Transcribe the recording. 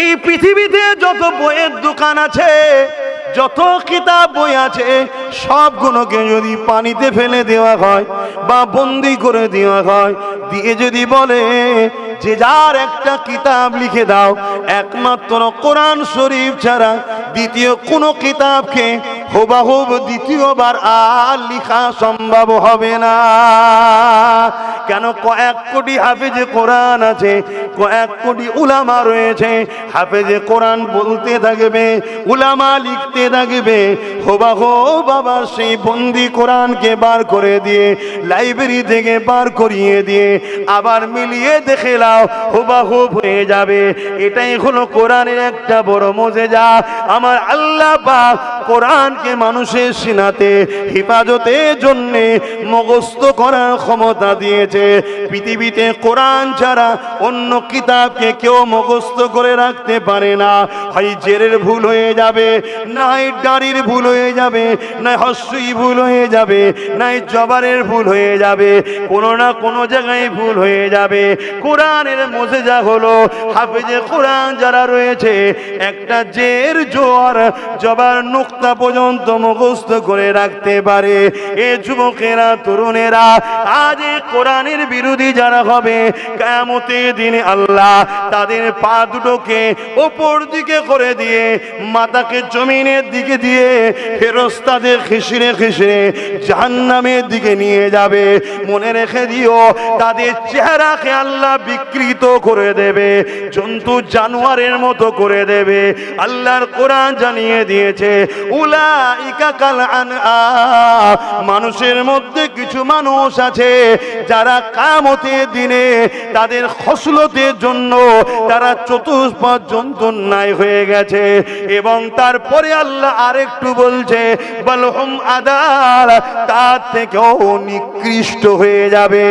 এই পৃথিবীতে যত বইয়ের দোকান আছে, যত কিতাব বই আছে, সবগুলোকে যদি পানিতে ফেলে দেওয়া হয় বা বন্দি করে দেওয়া হয়, দিয়ে যদি বলে যে যার একটা কিতাব লিখে দাও, একমাত্র কোরআন শরীফ ছাড়া দ্বিতীয় কোনো কিতাবকে হুবহুব দ্বিতীয়বার আর লেখা সম্ভব হবে না। কেন? কয়েক কোটি হাফেজে কোরআন আছে, কয়েক কোটি উলামা রয়েছে। হাফেজে কোরআন বলতে থাকবে, উলামা লিখতে থাকবে, হুবহুব বাবা সেই বন্দি কোরআনকে বার করে দিয়ে, লাইব্রেরি থেকে বার করিয়ে দিয়ে আবার মিলিয়ে দেখে নাও, হুবহুব হয়ে যাবে। এটাই হলো কোরআনের একটা বড় মুজিজা। আমার আল্লাহ পাক কোরআনকে মানুষের সিনাতে হেফাজতের জন্য মুখস্থ করার ক্ষমতা দিয়েছে। পৃথিবীতে কোরআন ছাড়া অন্য কিতাবকে কেউ মুখস্থ করে রাখতে পারে না। হয় জেরের ভুল হয়ে যাবে, নাই দাড়ির ভুল হয়ে যাবে, নাই হস্যই ভুল হয়ে যাবে, নাই জবারের ভুল হয়ে যাবে, কোনো না কোনো জায়গায় ভুল হয়ে যাবে। কোরআনের মুজিজা হলো হাফেজে কোরআন যারা রয়েছে, একটা জের জোয়ার জবার নুক্তা পর্যন্ত মুখস্থ করে রাখতে পারে। এ যুবকেরা, তরুণেরা, আজ এই কোরআনের বিরোধী যারা হবে, কিয়ামতের দিনে আল্লাহ তাদের পা দুটোকে উপর দিকে করে দিয়ে মাথাকে জমিনের দিকে দিয়ে ফেরেশতাদের খিসরে খিসরে জাহান্নামের দিকে নিয়ে যাবে। মনে রেখে দিও, তাদের চেহারাকে আল্লাহ বিকৃত করে দেবে, জন্তু জানোয়ারের মতো করে দেবে। আল্লাহর কোরআন জানিয়ে দিয়েছে, উলাইকা কাল আনআম, মানুষের মধ্যে কিছু মানুষ আছে যারা কিয়ামতের দিনে তাদের খসলতের জন্য তারা চতুষ্পদ জন্তুর ন্যায় হয়ে গেছে। এবং তারপরে আল্লাহ আরেকটু বলছে, বালহুম আদাল, তার থেকেও নিকৃষ্ট হয়ে যাবে।